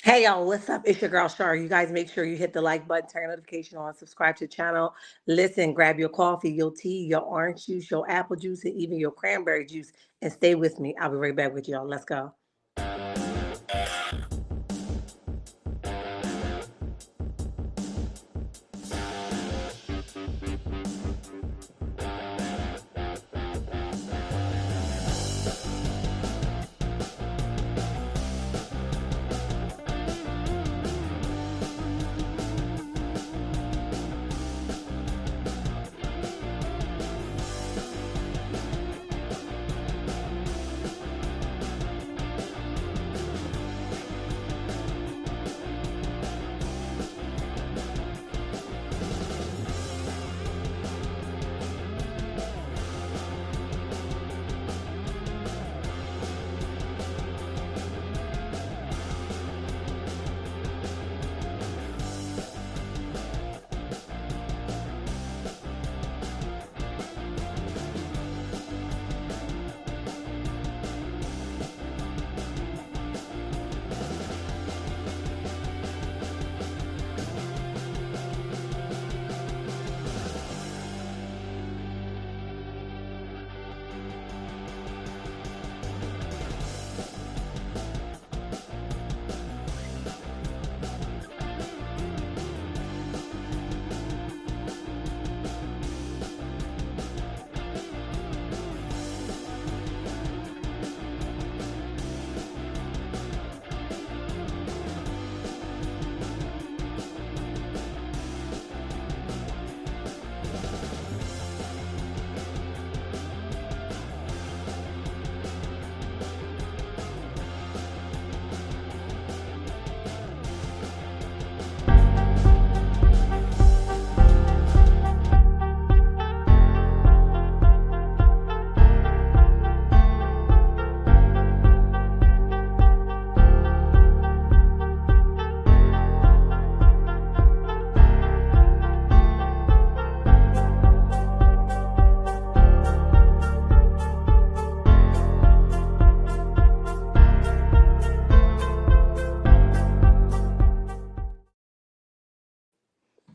Hey y'all, what's up? It's your girl Shar. You guys make sure you hit the like button, turn notification on, subscribe to the channel. Listen, grab your coffee, your tea, your orange juice, your apple juice, and even your cranberry juice, and stay with me. I'll be right back with y'all. Let's go.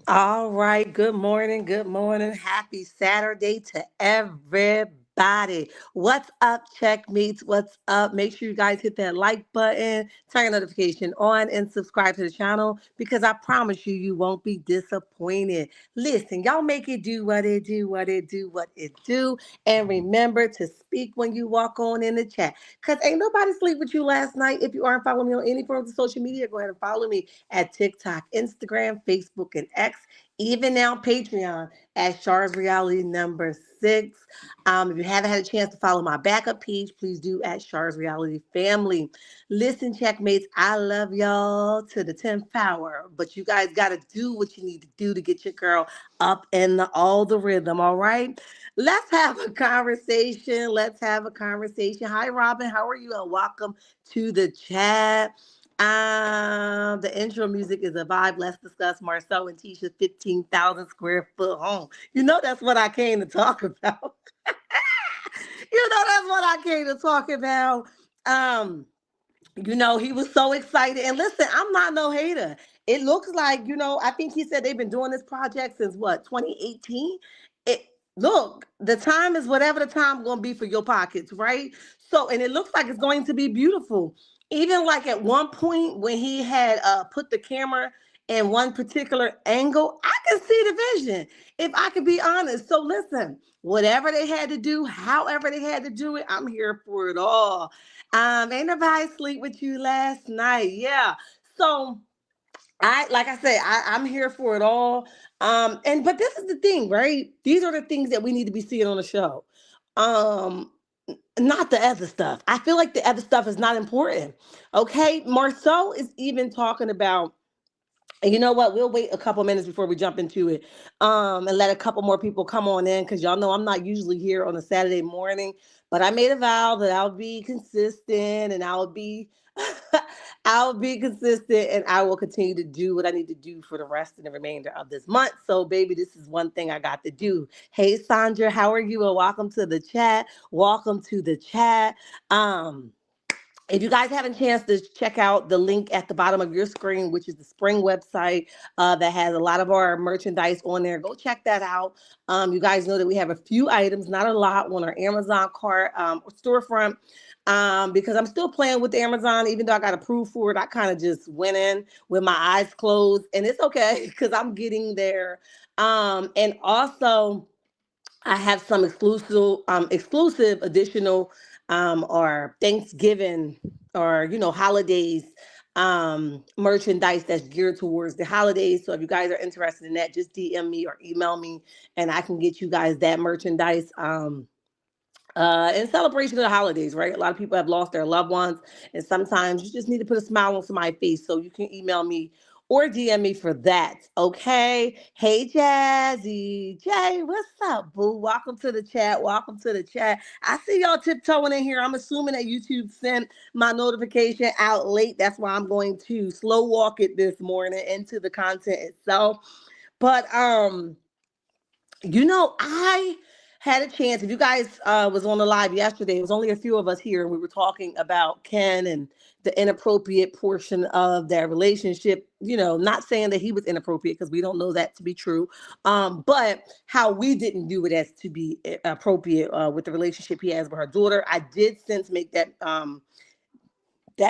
All right. Good morning. Good morning. Happy Saturday to everybody. What's up, checkmates? What's up? Make sure you guys hit that like button, turn your notification on, and subscribe to the channel because I promise you, you won't be disappointed. Listen, y'all make it do what it do, what it do, what it do. And remember to speak when you walk on in the chat because ain't nobody sleep with you last night. If you aren't following me on any forms of social media, go ahead and follow me at TikTok, Instagram, Facebook, and X. Even now, Patreon at Shar's Reality number 6. If you haven't had a chance to follow my backup page, please do at Shar's Reality Family. Listen, checkmates, I love y'all to the 10th power, but you guys got to do what you need to do to get your girl up in all the rhythm, all right? Let's have a conversation. Let's have a conversation. Hi, Robin. How are you? And welcome to the chat. The intro music is a vibe. Let's discuss Marcel and Tisha's 15,000 square foot home. You know that's what I came to talk about. That's what I came to talk about. Um, he was so excited. And listen, I'm not no hater. It looks like, I think he said they've been doing this project since what, 2018? It look, the time is whatever the time gonna be for your pockets, right? So, and it looks like it's going to be beautiful. Even like at one point when he had put the camera in one particular angle, I can see the vision, if I could be honest. So listen, whatever they had to do, however they had to do it, I'm here for it all. Ain't nobody sleep with you last night. Yeah. So like I said, I'm here for it all. But this is the thing, right? These are the things that we need to be seeing on the show. Um, Not the other stuff. I feel like the other stuff is not important. Okay. Marceau is even talking about, and you know what? We'll wait a couple minutes before we jump into it, and let a couple more people come on in because y'all know I'm not usually here on a Saturday morning. But I made a vow that I'll be consistent, and I'll be, I'll be consistent, and I will continue to do what I need to do for the rest and the remainder of this month. So, baby, this is one thing I got to do. Hey, Sandra, how are you? And welcome to the chat. Welcome to the chat. Um, if you guys have a chance to check out the link at the bottom of your screen, which is the Spring website that has a lot of our merchandise on there, go check that out. You guys know that we have a few items, not a lot, on our Amazon cart storefront. Because I'm still playing with Amazon, even though I got approved for it. I kind of just went in with my eyes closed, and it's okay because I'm getting there. And also, I have some exclusive additional or Thanksgiving or holidays merchandise that's geared towards the holidays. So if you guys are interested in that, just DM me or email me, and I can get you guys that merchandise. In celebration of the holidays, right? A lot of people have lost their loved ones, and sometimes you just need to put a smile on somebody's face. So you can email me or DM me for that. Okay. Hey, Jazzy. Jay, what's up, boo? Welcome to the chat. Welcome to the chat. I see y'all tiptoeing in here. I'm assuming that YouTube sent my notification out late. That's why I'm going to slow walk it this morning into the content itself. But I had a chance. If you guys was on the live yesterday, it was only a few of us here, and we were talking about Ken and the inappropriate portion of their relationship. Not saying that he was inappropriate because we don't know that to be true, but how we didn't do it as to be appropriate with the relationship he has with her daughter. I did since make that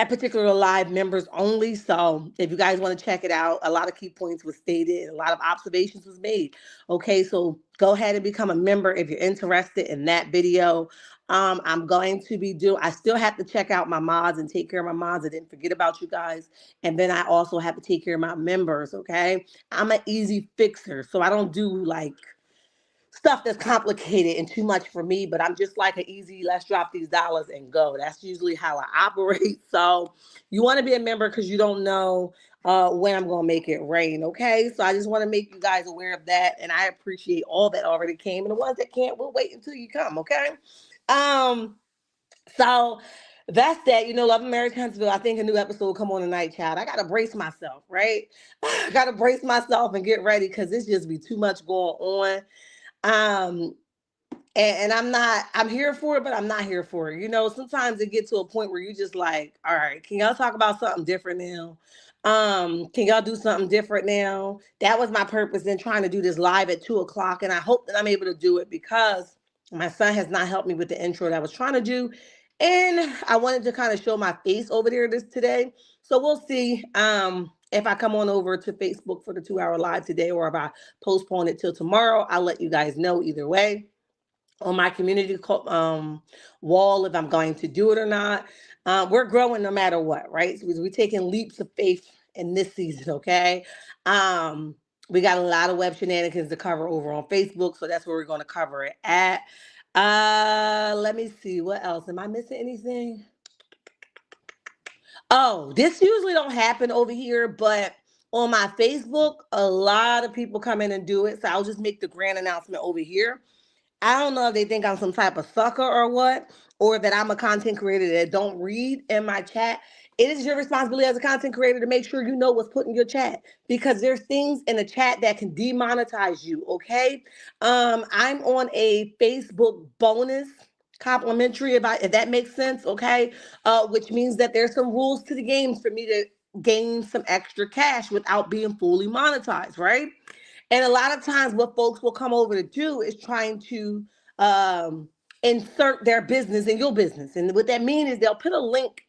particular live members only. So if you guys want to check it out, a lot of key points was stated, a lot of observations was made. Okay, so go ahead and become a member if you're interested in that video. I'm going to be I still have to check out my mods and take care of my mods. I didn't forget about you guys. And then I also have to take care of my members. Okay, I'm an easy fixer, so I don't do like stuff that's complicated and too much for me, but I'm just like an easy, let's drop these dollars and go. That's usually how I operate. So you want to be a member because you don't know when I'm going to make it rain. Okay. So I just want to make you guys aware of that. And I appreciate all that already came. And the ones that can't, we'll wait until you come. Okay. So that's that. Love and Marriage Huntsville. I think a new episode will come on tonight, child. I got to brace myself, right? I got to brace myself and get ready because it's just be too much going on. Um, and I'm here for it, but I'm not here for it. Sometimes it gets to a point where you just like, all right, can y'all talk about something different now? Can y'all do something different now? That was my purpose in trying to do this live at 2:00. And I hope that I'm able to do it because my son has not helped me with the intro that I was trying to do. And I wanted to kind of show my face over there today. So we'll see if I come on over to Facebook for the 2-hour live today, or if I postpone it till tomorrow. I'll let you guys know either way on my community wall if I'm going to do it or not. We're growing no matter what, right? So we're taking leaps of faith in this season, okay? We got a lot of web shenanigans to cover over on Facebook, so that's where we're going to cover it at. Let me see. What else? Am I missing anything? Oh, this usually don't happen over here, but on my Facebook, a lot of people come in and do it. So I'll just make the grand announcement over here. I don't know if they think I'm some type of sucker or what, or that I'm a content creator that don't read in my chat. It is your responsibility as a content creator to make sure you know what's put in your chat, because there's things in the chat that can demonetize you. Okay. I'm on a Facebook bonus complimentary, if that makes sense. Okay. Which means that there's some rules to the game for me to gain some extra cash without being fully monetized. Right. And a lot of times what folks will come over to do is trying to insert their business in your business. And what that means is they'll put a link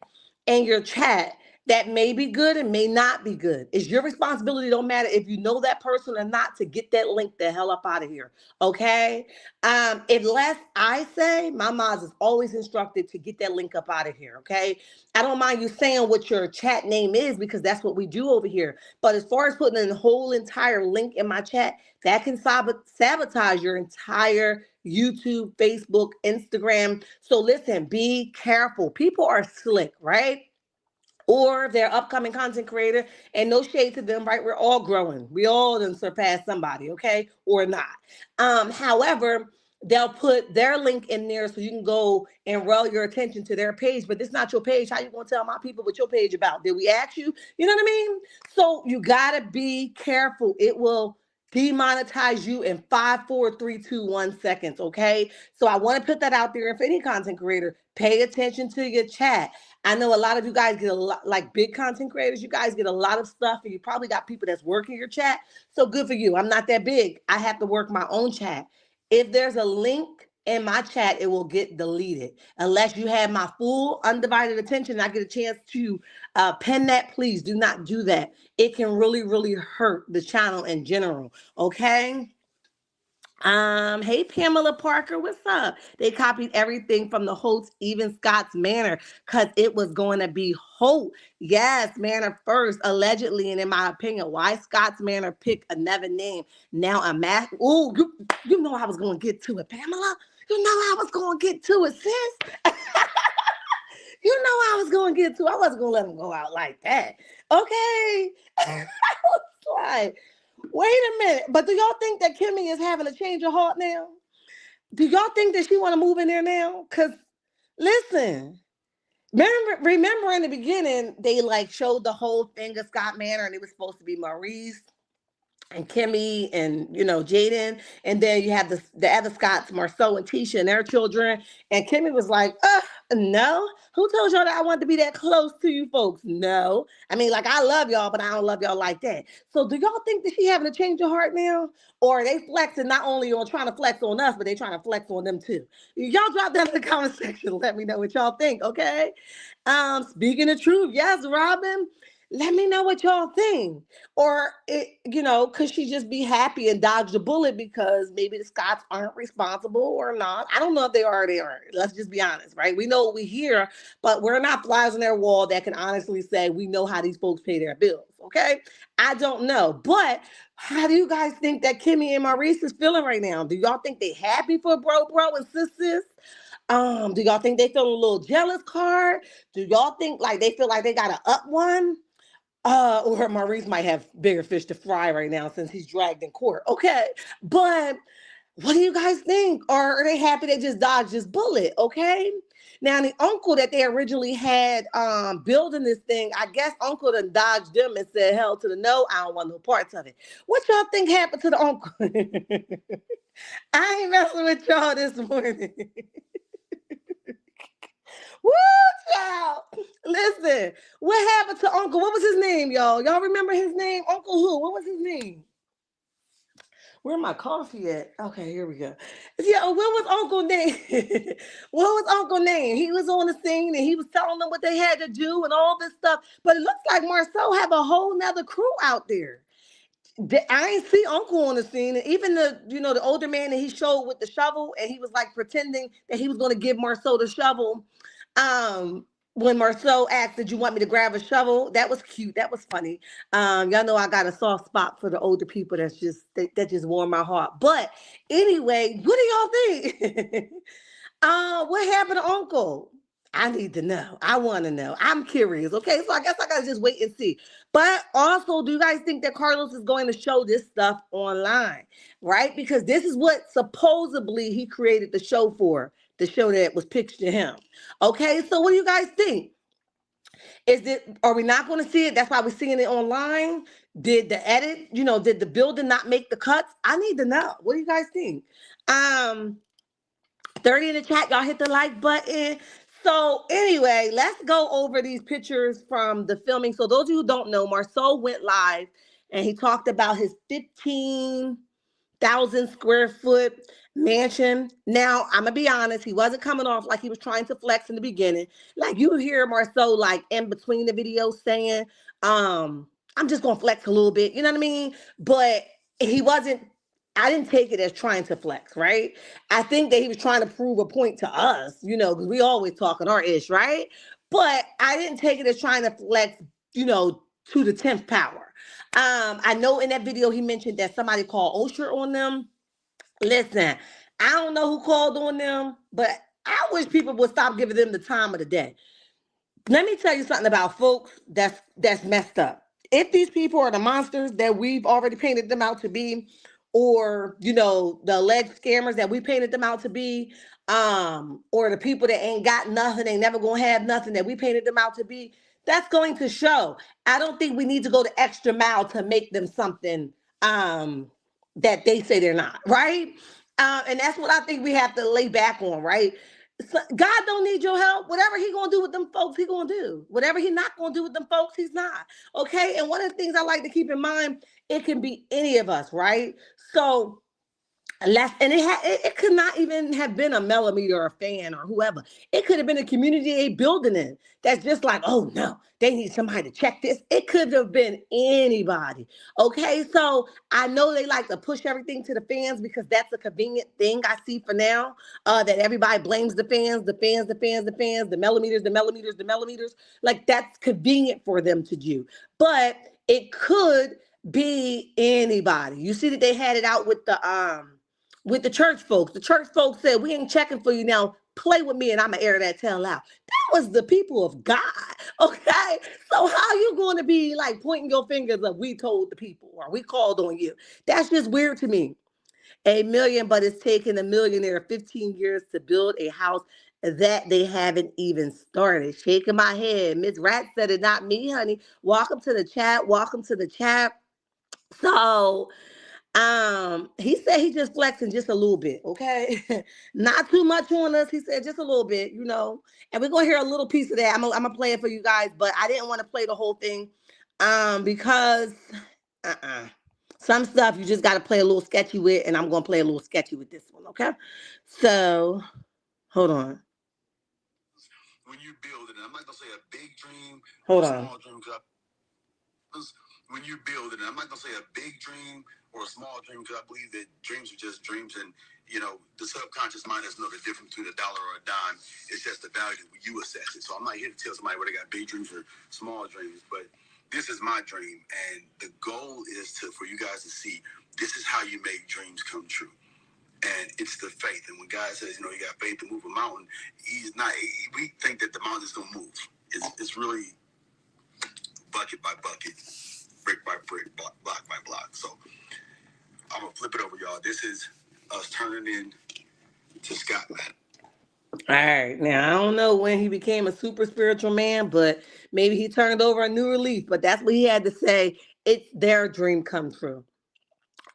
in your chat that may be good and may not be good. It's your responsibility. Don't matter if you know that person or not, to get that link the hell up out of here. Okay. Unless I say, my mom is always instructed to get that link up out of here. Okay. I don't mind you saying what your chat name is, because that's what we do over here. But as far as putting a whole entire link in my chat, that can sabotage your entire YouTube, Facebook, Instagram. So listen, be careful. People are slick, right? Or they're upcoming content creator, and no shade to them, right? We're all growing. We all done surpass somebody, okay? Or not. However, they'll put their link in there so you can go and roll your attention to their page, but it's not your page. How you gonna tell my people what your page about? Did we ask you? You know what I mean? So you gotta be careful. It will demonetize you in 5, 4, 3, 2, 1 seconds. Okay. So I want to put that out there. And for any content creator, pay attention to your chat. I know a lot of you guys get a lot, like big content creators, you guys get a lot of stuff and you probably got people that's working your chat. So good for you. I'm not that big. I have to work my own chat. If there's a link in my chat, it will get deleted. Unless you have my full undivided attention, I get a chance to pen that, please do not do that. It can really, really hurt the channel in general. Okay. Hey Pamela Parker, what's up? They copied everything from the host, even Scott's Manor, because it was going to be Holt. Yes, Manor first, allegedly, and in my opinion, why Scott's Manor pick another name? Now I'm mad. Oh, you know I was going to get to it, Pamela. You know I was going to get to it, sis. You know I was going to get to it. I wasn't going to let him go out like that. Okay. I was like, wait a minute. But do y'all think that Kimmy is having a change of heart now? Do y'all think that she want to move in there now? Because listen, remember in the beginning, they like showed the whole thing of Scott Manor and it was supposed to be Maurice and Kimmy and Jaden, and then you have the other Scots, Marceau and Tisha and their children. And Kimmy was like, no. Who told y'all that I wanted to be that close to you folks? No. I mean, like I love y'all, but I don't love y'all like that. So do y'all think that she having a change of heart now? Or are they flexing not only on trying to flex on us, but they trying to flex on them too? Y'all drop that in the comment section. Let me know what y'all think, okay? Speaking the truth, yes, Robin. Let me know what y'all think. Or, could she just be happy and dodge the bullet because maybe the Scots aren't responsible or not? I don't know if they are or they aren't. Let's just be honest, right? We know what we hear, but we're not flies on their wall that can honestly say we know how these folks pay their bills, okay? I don't know. But how do you guys think that Kimmy and Maurice is feeling right now? Do y'all think they happy for bro and sis? Do y'all think they feel a little jealous, Card? Do y'all think like they feel like they got to up one? Or Maurice might have bigger fish to fry right now since he's dragged in court. Okay. But what do you guys think? Or are they happy they just dodged this bullet? Okay. Now the uncle that they originally had building this thing, I guess uncle done dodged them and said hell to the no, I don't want no parts of it. What y'all think happened to the uncle? I ain't messing with y'all this morning. Woo, child. Listen, what happened to Uncle? What was his name, y'all? Y'all remember his name? Uncle who? What was his name? Where my coffee at? Okay, here we go. Yeah, what was Uncle name? What was Uncle name? He was on the scene and he was telling them what they had to do and all this stuff. But it looks like Marceau have a whole nother crew out there. I ain't see Uncle on the scene, and even the older man that he showed with the shovel, and he was like pretending that he was going to give Marceau the shovel. When Marceau asked, "Did you want me to grab a shovel?" That was cute. That was funny. Y'all know I got a soft spot for the older people. That just warm my heart. But anyway, what do y'all think? What happened to Uncle? I need to know. I want to know. I'm curious. Okay, so I guess I gotta just wait and see. But also, do you guys think that Carlos is going to show this stuff online, right? Because this is what supposedly he created the show for, the show that was pitched to him. Okay, so what do you guys think? Are we not going to see it? That's why we're seeing it online. Did the edit, did the building not make the cuts? I need to know. What do you guys think? 30 in the chat, y'all hit the like button. So anyway, let's go over these pictures from the filming. So those of you who don't know, Marceau went live and he talked about his 15,000 square foot mansion. Now, I'm gonna be honest, he wasn't coming off like he was trying to flex in the beginning. Like you hear Marceau like in between the videos saying, I'm just gonna flex a little bit, you know what I mean? But he wasn't, I didn't take it as trying to flex, right? I think that he was trying to prove a point to us, because we always talking our ish, right? But I didn't take it as trying to flex, to the 10th power. I know in that video he mentioned that somebody called Osher on them. Listen, I don't know who called on them, but I wish people would stop giving them the time of the day. Let me tell you something about folks that's messed up. If these people are the monsters that we've already painted them out to be, or the alleged scammers that we painted them out to be, or the people that ain't got nothing, they never gonna have nothing that we painted them out to be, that's going to show. I don't think we need to go the extra mile to make them something that they say they're not, right? And that's what I think we have to lay back on, right? So God don't need your help. Whatever he gonna do with them folks, he gonna do. Whatever he not gonna do with them folks, he's not. Okay. And one of the things I like to keep in mind, it can be any of us, right? So and it could not even have been a millimeter or a fan or whoever. It could have been a community they building in that's just like, oh no, they need somebody to check this. It could have been anybody. Okay, so I know they like to push everything to the fans because that's a convenient thing I see for now. That everybody blames the fans, the fans, the fans, the fans, the millimeters, the millimeters, the millimeters. Like that's convenient for them to do, but it could be anybody. You see that they had it out with the church folks. The church folks said, we ain't checking for you now. Play with me and I'm going to air that tail out. That was the people of God. Okay. So how you going to be like pointing your fingers of we told the people or we called on you? That's just weird to me. A million, but it's taken a millionaire 15 years to build a house that they haven't even started. Shaking my head. Miss Rat said it, not me, honey. Welcome to the chat. Welcome to the chat. So he said he just flexing just a little bit, okay? Not too much on us. He said just a little bit, you know. And we're gonna hear a little piece of that. I'm gonna play it for you guys, but I didn't want to play the whole thing, because some stuff you just gotta play a little sketchy with, and I'm gonna play a little sketchy with this one, okay? So hold on. When you build it, I'm not gonna say a big dream, hold on. Small dream, when you build it, and I'm not gonna say a big dream or a small dream, because I believe that dreams are just dreams, and you know the subconscious mind doesn't know the difference between a dollar or a dime. It's just the value that you assess it. So I'm not here to tell somebody whether they got big dreams or small dreams, but this is my dream, and the goal is for you guys to see this is how you make dreams come true. And it's the faith. And when God says, you know, you got faith to move a mountain, he's not. We think that the mountain's gonna move. It's really bucket by bucket, brick by brick, block by block. So I'm gonna flip it over, y'all. This is us turning in to Scott, man. All right, now I don't know when he became a super spiritual man, but maybe he turned over a new leaf. But that's what he had to say. It's their dream come true.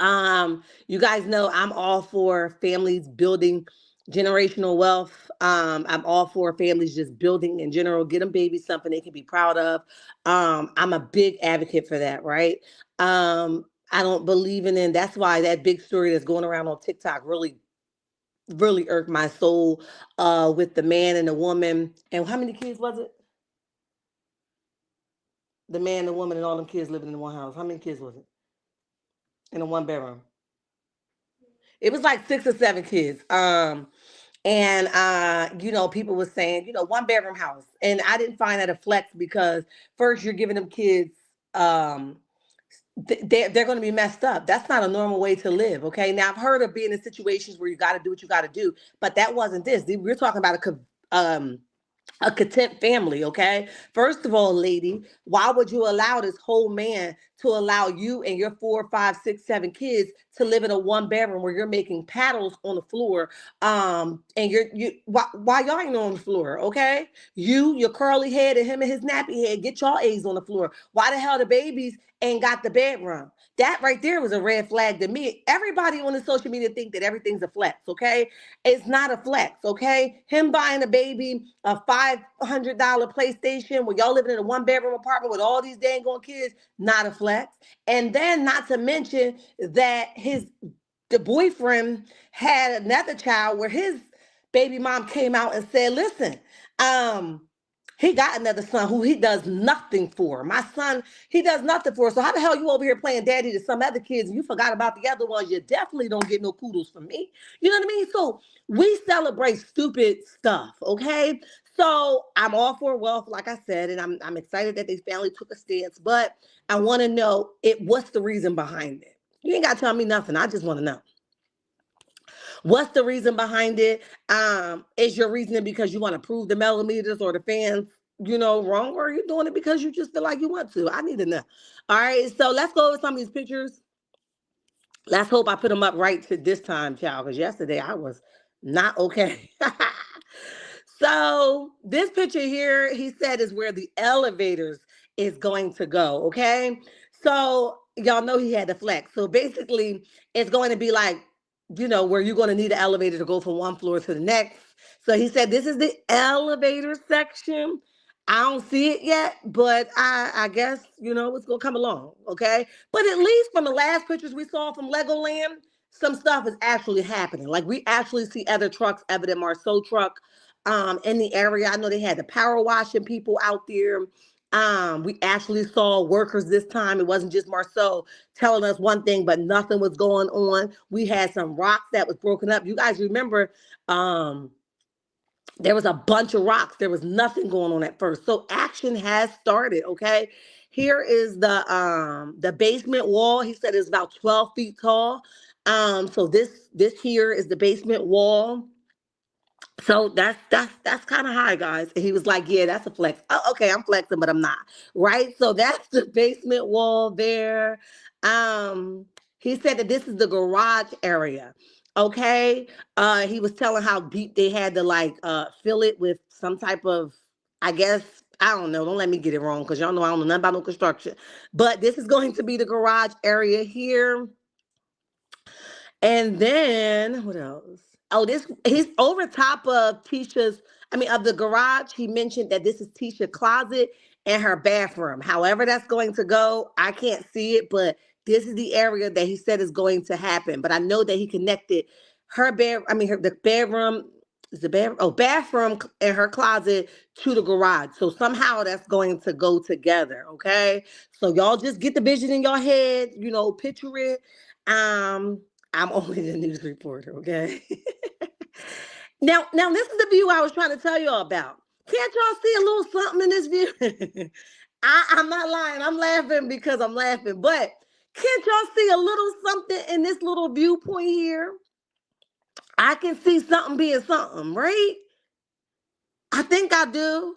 You guys know I'm all for families building generational wealth. I'm all for families just building in general, get them babies something they can be proud of. I'm a big advocate for that, right? I don't believe in that's why that big story that's going around on TikTok really irked my soul, with the man and the woman. And how many kids was it? The man, the woman, and all them kids living in one house. How many kids was it? In a one bedroom. It was like 6 or 7 kids. And you know, people were saying, you know, one bedroom house. And I didn't find that a flex because first you're giving them kids, they're going to be messed up. That's not a normal way to live. Okay. Now I've heard of being in situations where you got to do what you got to do, but that wasn't this. We're talking about a content family, okay? First of all, lady, why would you allow this whole man to allow you and your 4, 5, 6, 7 kids to live in a one bedroom where you're making paddles on the floor? And why y'all ain't on the floor, okay? Your curly head, and him and his nappy head, get y'all A's on the floor. Why the hell the babies ain't got the bedroom? That right there was a red flag to me. Everybody on the social media think that everything's a flex, okay? It's not a flex, okay? Him buying a baby a $500 PlayStation when y'all living in a one bedroom apartment with all these dang on kids, not a flex. And then not to mention that the boyfriend had another child where his baby mom came out and said, listen, he got another son who he does nothing for. My son, he does nothing for. So how the hell you over here playing daddy to some other kids and you forgot about the other ones? You definitely don't get no kudos from me. You know what I mean? So we celebrate stupid stuff, okay? So I'm all for wealth, like I said, and I'm excited that this family took a stance, but I want to know what's the reason behind it? You ain't got to tell me nothing. I just want to know. What's the reason behind it? Is your reasoning because you want to prove the millimeters or the fans, you know, wrong? Or are you doing it because you just feel like you want to? I need to know. All right, so let's go over some of these pictures. Let's hope I put them up right to this time, child, because yesterday I was not okay. So this picture here, he said, is where the elevators is going to go, okay? So y'all know he had to flex. So basically, it's going to be like, where you're going to need an elevator to go from one floor to the next. So he said, this is the elevator section. I don't see it yet, but I guess, it's going to come along. Okay. But at least from the last pictures we saw from Legoland, some stuff is actually happening. Like we actually see other trucks, evident Marceau truck, in the area. I know they had the power washing people out there. We actually saw workers this time. It wasn't just Marceau telling us one thing, but nothing was going on. We had some rocks that was broken up. You guys remember, there was a bunch of rocks. There was nothing going on at first. So action has started, okay? Here is the basement wall. He said it's about 12 feet tall. So this here is the basement wall. So that's kind of high, guys. And he was like, "Yeah, that's a flex." Oh, okay, I'm flexing, but I'm not. Right? So that's the basement wall there. He said that this is the garage area. Okay. He was telling how deep they had to like fill it with some type of, I guess, I don't know. Don't let me get it wrong because y'all know I don't know nothing about no construction. But this is going to be the garage area here. And then what else? Oh, this he's over top of of the garage. He mentioned that this is Tisha's closet and her bathroom. However, that's going to go, I can't see it, but this is the area that he said is going to happen. But I know that he connected her bed, the bedroom, is the bed, oh, bathroom and her closet to the garage. So somehow that's going to go together. Okay. So y'all just get the vision in your head, picture it. Um, I'm only the news reporter, okay? Now this is the view I was trying to tell y'all about. Can't y'all see a little something in this view? I'm not lying. I'm laughing because I'm laughing. But can't y'all see a little something in this little viewpoint here? I can see something being something, right? I think I do.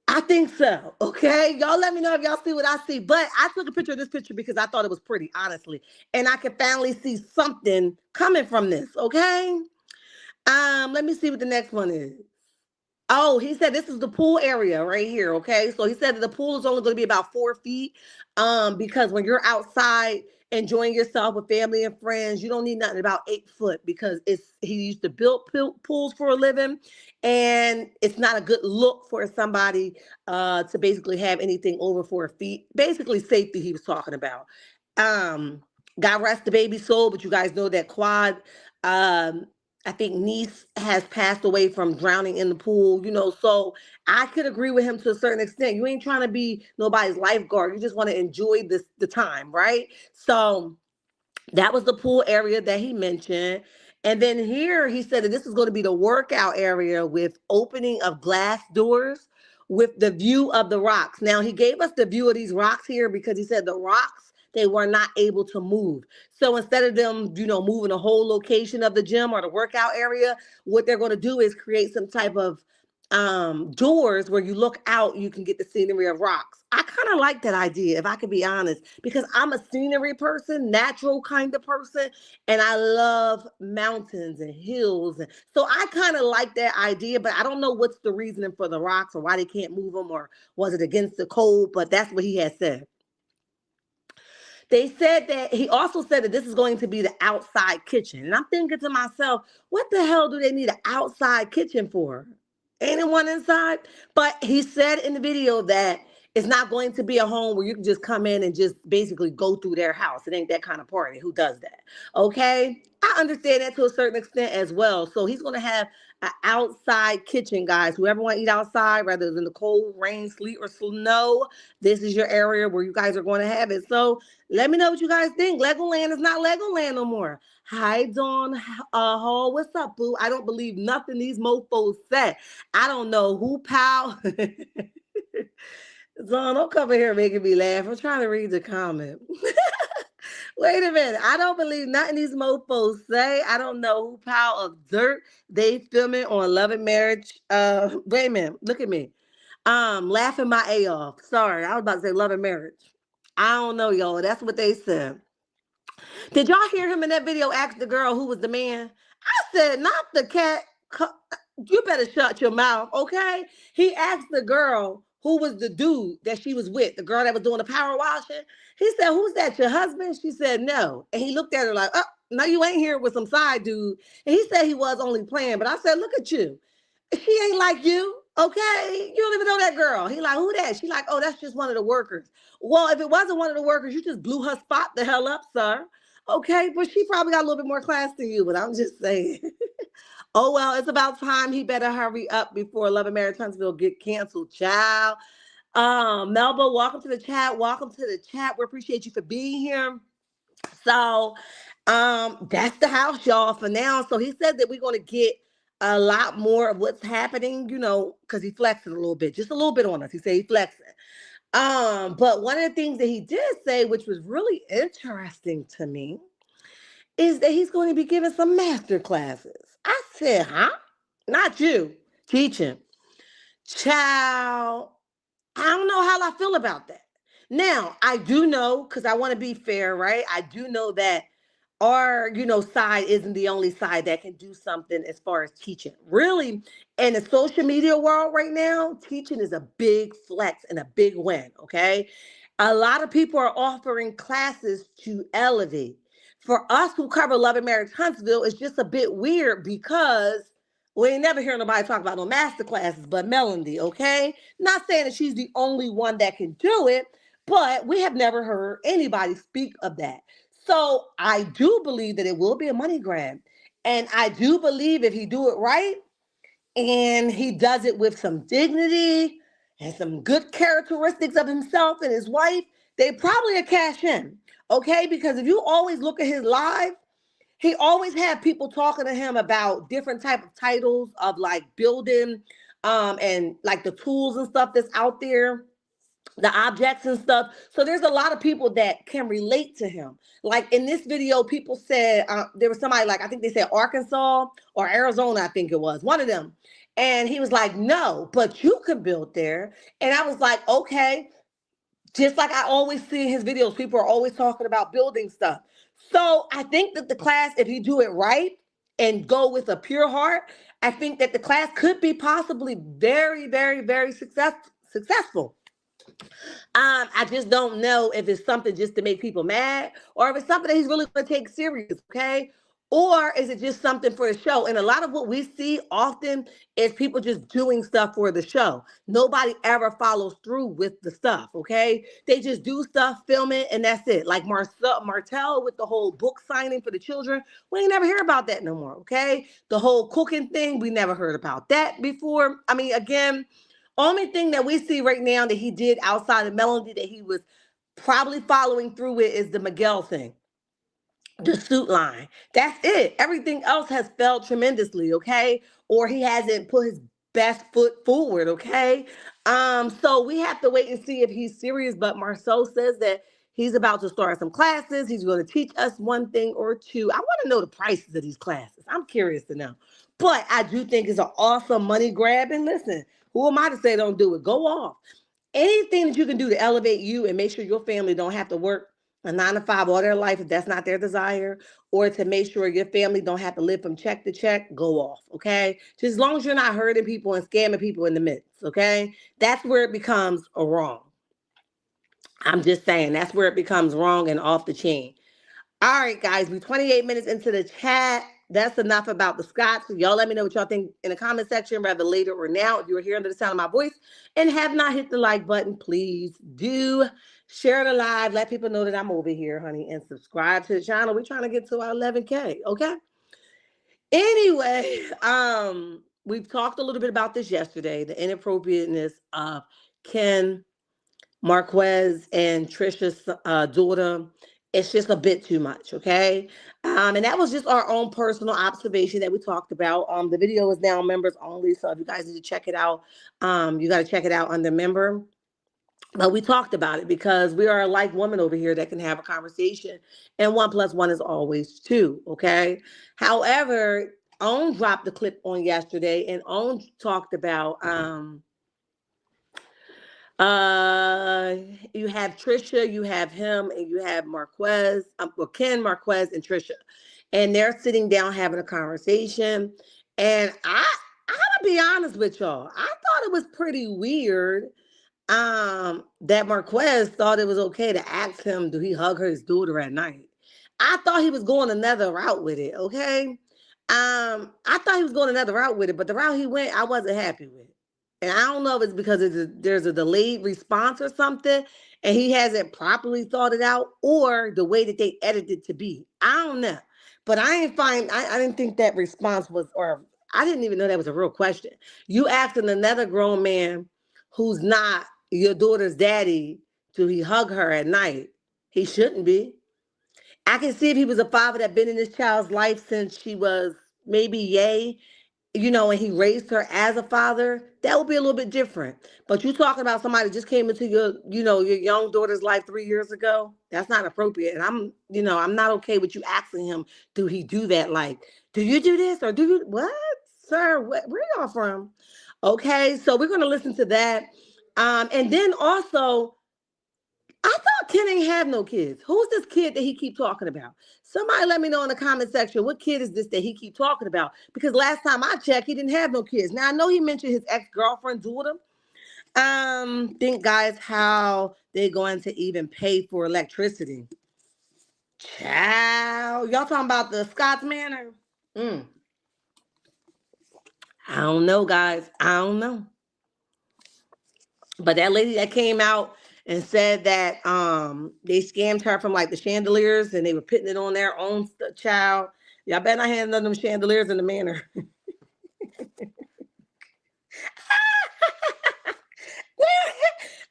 I think so. Okay. Y'all let me know if y'all see what I see. But I took a picture of this picture because I thought it was pretty, honestly. And I could finally see something coming from this. Okay. Let me see what the next one is. Oh, he said this is the pool area right here. Okay. So he said that the pool is only going to be about 4 feet. Because when you're outside enjoying yourself with family and friends, you don't need nothing about 8 foot because he used to build pools for a living, and it's not a good look for somebody to basically have anything over 4 feet. Basically, safety he was talking about. Um, God rest the baby's soul, but you guys know that Quad. Um, I think niece has passed away from drowning in the pool, so I could agree with him to a certain extent. You ain't trying to be nobody's lifeguard. You just want to enjoy the time, right? So that was the pool area that he mentioned. And then here he said that this is going to be the workout area with opening of glass doors with the view of the rocks. Now he gave us the view of these rocks here because he said the rocks, they were not able to move. So instead of them, moving the whole location of the gym or the workout area, what they're going to do is create some type of doors where you look out, you can get the scenery of rocks. I kind of like that idea, if I could be honest, because I'm a scenery person, natural kind of person, and I love mountains and hills. And so I kind of like that idea, but I don't know what's the reasoning for the rocks or why they can't move them, or was it against the code? But that's what he had said. They said that he also said that this is going to be the outside kitchen. And I'm thinking to myself, what the hell do they need an outside kitchen for? Anyone inside? But he said in the video that it's not going to be a home where you can just come in and just basically go through their house. It ain't that kind of party. Who does that? Okay. I understand that to a certain extent as well. So he's going to have an outside kitchen, guys. Whoever want to eat outside, whether it's in the cold, rain, sleet, or snow, this is your area where you guys are going to have it. So let me know what you guys think. Legoland is not Legoland no more. Hi, Dawn Hall. What's up, boo? I don't believe nothing these mofos said. I don't know who pal. Dawn, don't come in here making me laugh. I'm trying to read the comment. Wait a minute. I don't believe nothing these mofos say. I don't know who pile of dirt they filming on Love and Marriage. Wait a minute. Look at me. Laughing my A off. Sorry, I was about to say Love and Marriage. I don't know, y'all. That's what they said. Did y'all hear him in that video ask the girl who was the man? I said, not the cat. You better shut your mouth, okay? He asked the girl who was the dude that she was with, the girl that was doing the power washing. He said, "Who's that, your husband?" She said, "No." And he looked at her like, "Oh, no, you ain't here with some side dude." And he said he was only playing. But I said, "Look at you. She ain't like you, okay? You don't even know that girl." He like, "Who that?" She like, "Oh, that's just one of the workers." Well, if it wasn't one of the workers, you just blew her spot the hell up, sir. Okay, but she probably got a little bit more class than you, but I'm just saying. Oh well, it's about time he better hurry up before Love and Marriage Huntsville get canceled, child. Melba, welcome to the chat. Welcome to the chat. We appreciate you for being here. So, that's the house, y'all, for now. So he said that we're gonna get a lot more of what's happening, because he flexing a little bit, just a little bit on us. He said he flexing. But one of the things that he did say, which was really interesting to me, is that he's going to be giving some master classes. I said, huh? Not you teaching. Child, I don't know how I feel about that. Now, I do know, because I want to be fair, right? I do know that our, side isn't the only side that can do something as far as teaching. Really, in the social media world right now, teaching is a big flex and a big win, okay? A lot of people are offering classes to elevate. For us who cover Love and Marriage Huntsville, it's just a bit weird because we ain't never hear nobody talk about no master classes but Melody, okay? Not saying that she's the only one that can do it, but we have never heard anybody speak of that. So I do believe that it will be a money grab. And I do believe if he do it right and he does it with some dignity and some good characteristics of himself and his wife, they probably a cash in. Okay? Because if you always look at his live, he always had people talking to him about different type of titles of like building and like the tools and stuff that's out there, the objects and stuff. So there's a lot of people that can relate to him. Like in this video, people said there was somebody, like I think they said Arkansas or Arizona, I think it was one of them. And he was like, "No, but you can build there." And I was like, okay. Just like I always see in his videos, people are always talking about building stuff. So I think that the class, if you do it right and go with a pure heart, I think that the class could be possibly very, very, very successful. I just don't know if it's something just to make people mad or if it's something that he's really going to take serious, okay? Or is it just something for the show? And a lot of what we see often is people just doing stuff for the show. Nobody ever follows through with the stuff, okay? They just do stuff, film it, and that's it. Like Martell with the whole book signing for the children, we ain't never hear about that no more, okay? The whole cooking thing, we never heard about that before. I mean, again, only thing that we see right now that he did outside of Melody that he was probably following through with is the Miguel thing, the suit line. That's it. Everything else has failed tremendously, okay? Or he hasn't put his best foot forward, okay? So we have to wait and see if he's serious. But Marceau says that he's about to start some classes. He's going to teach us one thing or two. I want to know the prices of these classes. I'm curious to know. But I do think it's an awesome money grab. And listen, who am I to say don't do it? Go off. Anything that you can do to elevate you and make sure your family don't have to work a 9 to 5 all their life if that's not their desire, or to make sure your family don't have to live from check to check, go off, okay? Just as long as you're not hurting people and scamming people in the midst, okay? That's where it becomes a wrong. I'm just saying, that's where it becomes wrong and off the chain. All right, guys, we're 28 minutes into the chat. That's enough about the Scots. Y'all let me know what y'all think in the comment section, rather later or now. If you're here under the sound of my voice and have not hit the like button, please do share the live. Let people know that I'm over here, honey, and subscribe to the channel. We're trying to get to our 11K, okay? Anyway, we've talked a little bit about this yesterday, the inappropriateness of Ken, Marquez, and Trisha's daughter. It's just a bit too much, okay? And that was just our own personal observation that we talked about. The video is now members only, so if you guys need to check it out, you got to check it out under member. But we talked about it because we are a like woman over here that can have a conversation, and 1+1 is always 2, okay? However, Own dropped the clip on yesterday, and Own talked about you have Trisha, you have him, and you have Marquez, well, Ken, Marquez, and Trisha, and they're sitting down having a conversation. And I gotta be honest with y'all, I thought it was pretty weird that Marquez thought it was okay to ask him, do he hug his daughter at night? I thought he was going another route with it, okay? I thought he was going another route with it, but the route he went, I wasn't happy with. And I don't know if it's because there's a delayed response or something, and he hasn't properly thought it out, or the way that they edited to be. I don't know. But I didn't think that response was, or I didn't even know that was a real question. You asking another grown man who's not your daughter's daddy, do he hug her at night? He shouldn't be. I can see if he was a father that been in this child's life since she was maybe yay, and he raised her as a father, that would be a little bit different. But you talking about somebody that just came into your young daughter's life 3 years ago, that's not appropriate. And I'm not okay with you asking him, do he do that? Like, do you do this or do you what? Sir, where y'all from? Okay, so we're gonna listen to that. And then also I thought Ken ain't have no kids. Who's this kid that he keep talking about? Somebody let me know in the comment section what kid is this that he keep talking about? Because last time I checked, he didn't have no kids. Now I know he mentioned his ex-girlfriend daughter. Think guys how they going to even pay for electricity? Child, y'all talking about the Scott's Manor? Mm, I don't know, guys. I don't know. But that lady that came out and said that they scammed her from like the chandeliers and they were putting it on their own child. Y'all better not have none of them chandeliers in the manor.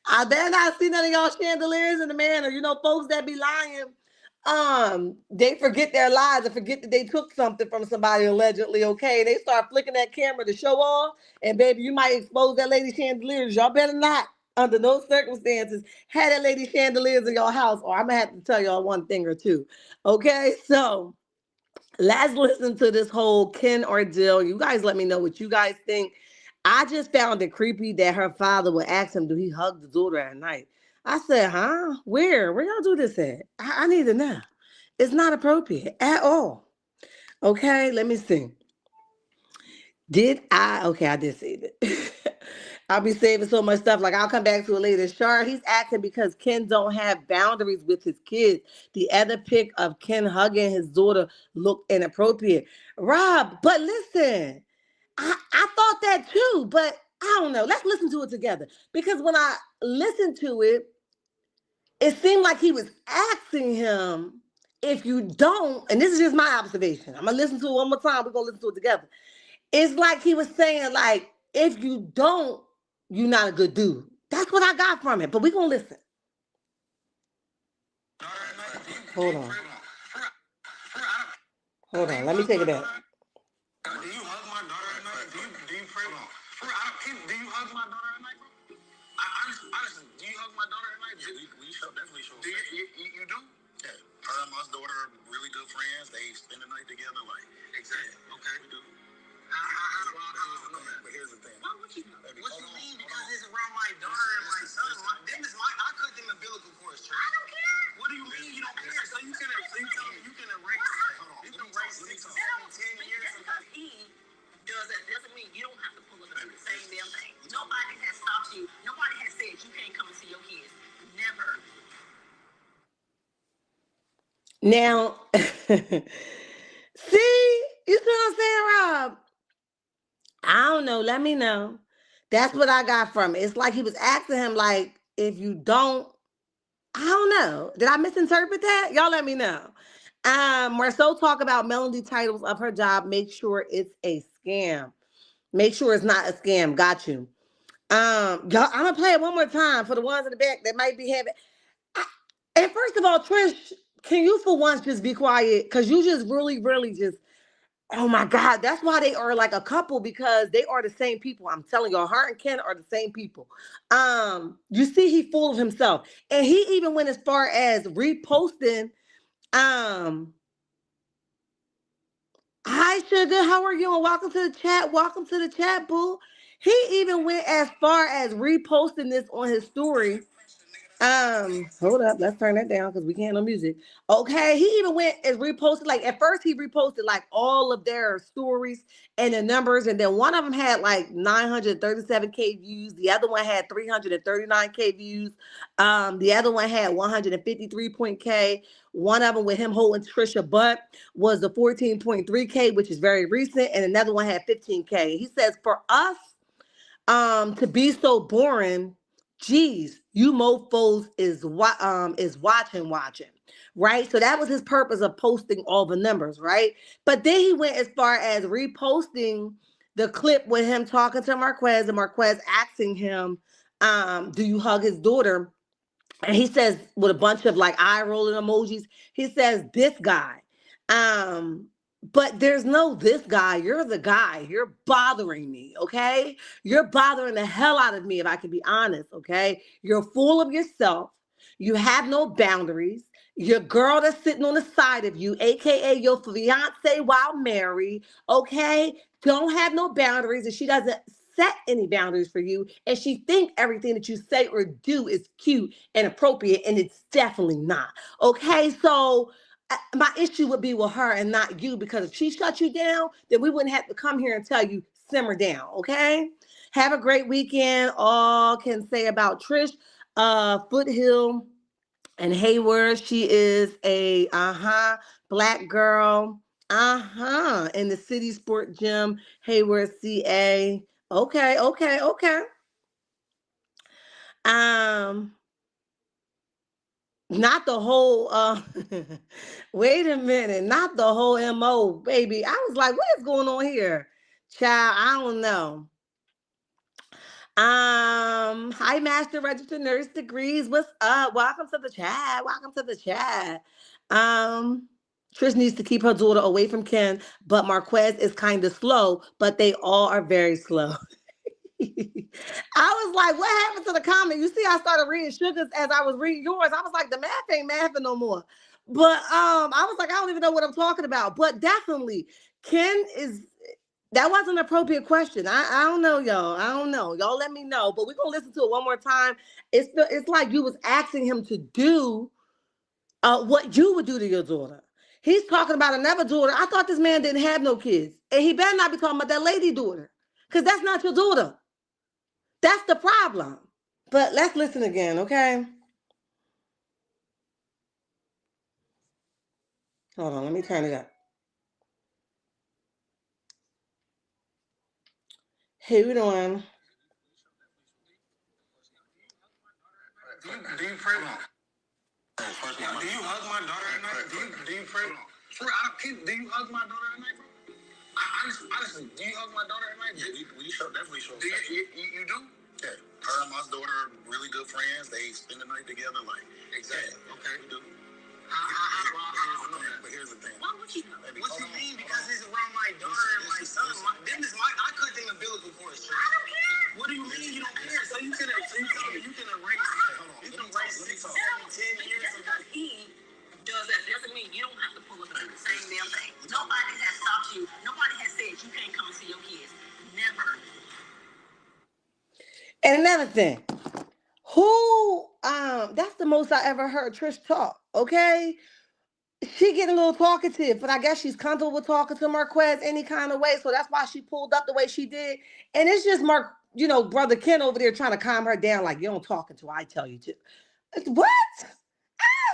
I better not see none of y'all chandeliers in the manor. Folks that be lying, they forget their lies and forget that they took something from somebody allegedly. Okay, they start flicking that camera to show off, and baby, you might expose that lady chandeliers. Y'all better not, under no circumstances, have that lady chandeliers in your house, or I'm gonna have to tell y'all one thing or two. Okay, so let's listen to this whole Ken ordeal. You guys let me know what you guys think. I just found it creepy that her father would ask him, do he hug the daughter at night? I said, huh? Where y'all do this at? I need to know. It's not appropriate at all. Okay, let me see. Okay, I did save it. I'll be saving so much stuff. Like I'll come back to it later. Char, he's acting because Ken don't have boundaries with his kids. The other pic of Ken hugging his daughter looked inappropriate. Rob, but listen, I thought that too, but I don't know. Let's listen to it together. Because when I listened to it, it seemed like he was asking him, if you don't, and this is just my observation. I'm gonna listen to it one more time. We're gonna listen to it together. It's like he was saying, like, if you don't, you're not a good dude. That's what I got from it. But we're gonna listen. Hold on. Hold on. Let me take it back. Do you hug my daughter at night? Do you pray? Do you hug my daughter at night, bro? Honestly, do you hug my daughter at night? Yeah, we definitely show. You do? Yeah. Her and my daughter are really good friends. They spend the night together. Like, exactly. Yeah, okay. We do. But here's the thing. Why would you know? What you mean? Because it's around my daughter and my son. I cut them umbilical cords, Trey. I don't care. What do you mean you don't care? So you can erase. You can erase 6 or 10 years. Because he does that doesn't mean you don't have to pull up and do the same damn thing. Nobody has stopped you. Nobody has said you can't come and see your kids. Never. Now, see, you see what I'm saying, Rob? I don't know. Let me know. That's what I got from it. It's like he was asking him, like, if you don't, I don't know. Did I misinterpret that? Y'all let me know. Marceau talk about Melody titles of her job. Make sure it's a scam. Make sure it's not a scam. Got you. Y'all, I'm gonna play it one more time for the ones in the back that might be having. And first of all, Trish, can you for once just be quiet? Because you just really, really just, oh my God, that's why they are like a couple, because they are the same people. I'm telling you, her and Ken are the same people. You see, he fooled himself. And he even went as far as reposting, hi sugar, how are you? And welcome to the chat. Welcome to the chat, boo. He even went as far as reposting this on his story. Hold up, let's turn that down because we can't no music. Okay, he even went and reposted. Like at first, he reposted like all of their stories and the numbers, and then one of them had like 937K views. The other one had 339K views. The other one had 153.K. One of them with him holding Trisha butt was the 14.3K, which is very recent, and another one had 15K. He says for us to be so boring, geez, you mofos is watching, right? So that was his purpose of posting all the numbers, right? But then he went as far as reposting the clip with him talking to Marquez and Marquez asking him, do you hug his daughter? And he says with a bunch of like eye rolling emojis, he says, this guy. Um, but there's no this guy. You're the guy. You're bothering me, okay? You're bothering the hell out of me, if I can be honest, okay? You're full of yourself. You have no boundaries. Your girl that's sitting on the side of you, aka your fiance while married, okay, don't have no boundaries, and she doesn't set any boundaries for you, and she think everything that you say or do is cute and appropriate, and it's definitely not. Okay, so my issue would be with her and not you, because if she shut you down, then we wouldn't have to come here and tell you simmer down. Okay, have a great weekend. All can say about Trish Foothill and Hayward, she is a black girl, in the City Sport Gym, Hayward, CA. Okay. Um, not the whole wait a minute, not the whole MO, baby. I was like, what is going on here? Child, I don't know. Hi, Master Registered Nurse Degrees. What's up? Welcome to the chat. Welcome to the chat. Um, Trish needs to keep her daughter away from Ken, but Marquez is kind of slow, but they all are very slow. I was like, what happened to the comment? You see, I started reading Sugars as I was reading yours. I was like, the math ain't mathing no more. But I was like, I don't even know what I'm talking about. But definitely, Ken is that was an appropriate question. I don't know, y'all. I don't know. Y'all let me know. But we're gonna listen to it one more time. It's like you was asking him to do what you would do to your daughter. He's talking about another daughter. I thought this man didn't have no kids. And he better not be talking about that lady daughter. Because that's not your daughter. That's the problem. But let's listen again, okay? Hold on, let me turn it up. Hey, we doing? Do you pray? Do you hug my daughter at night? Do you pray? Do you hug my daughter at night, bro? Honestly, do you hug my daughter at night? Yeah, we definitely show. You do? Yeah. Her and my daughter are really good friends. They spend the night together. Like, exactly. Yeah, okay. We do. But here's the thing. Why would you know? What you mean? Because it's around my daughter and my son. I cut the umbilical cord. I don't care. What do you mean you don't care? So you can erase. You can erase 6, 7, 10 years ago. He does that. Doesn't mean you don't have to pull up and do the same damn thing. Nobody has stopped you. Nobody has said you can't come and see your kids. Never. And another thing, who that's the most I ever heard Trish talk, okay? She getting a little talkative, but I guess she's comfortable with talking to Marquez any kind of way, so that's why she pulled up the way she did. And it's just brother Ken over there trying to calm her down, like, you don't talking to her, I tell you to. What?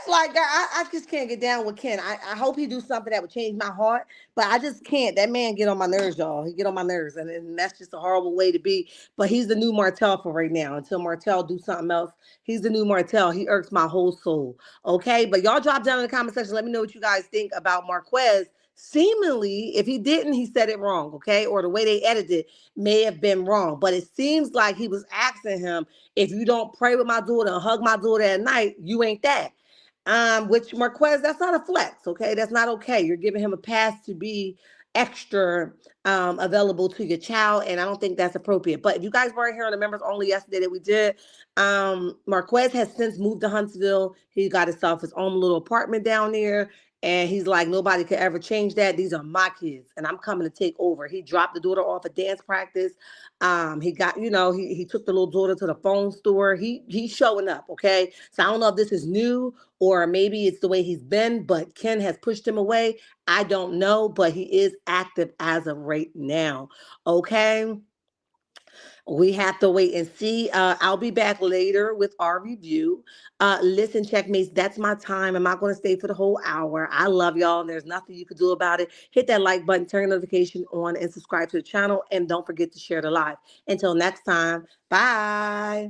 Like, I just can't get down with Ken. I hope he do something that would change my heart, but I just can't. That man get on my nerves, y'all. He get on my nerves, and that's just a horrible way to be. But he's the new Martell for right now. Until Martell do something else, he's the new Martell. He irks my whole soul. Okay, but y'all drop down in the comment section. Let me know what you guys think about Marquez. Seemingly, if he didn't, he said it wrong. Okay, or the way they edited it may have been wrong. But it seems like he was asking him, if you don't pray with my daughter and hug my daughter at night, you ain't that. Which Marquez, that's not a flex, okay? That's not okay. You're giving him a pass to be extra available to your child, and I don't think that's appropriate. But if you guys weren't here on the members only yesterday that we did, Marquez has since moved to Huntsville. He got himself his own little apartment down there, And he's like, nobody could ever change that. These are my kids, and I'm coming to take over. He dropped the daughter off at dance practice. He got, he took the little daughter to the phone store. He's showing up, okay? So I don't know if this is new or maybe it's the way he's been, but Ken has pushed him away. I don't know, but he is active as of right now, okay? We have to wait and see. I'll be back later with our review. Listen, checkmates, that's my time. I'm not going to stay for the whole hour. I love y'all, and there's nothing you can do about it. Hit that like button, turn notification on, and subscribe to the channel. And don't forget to share the live. Until next time, bye.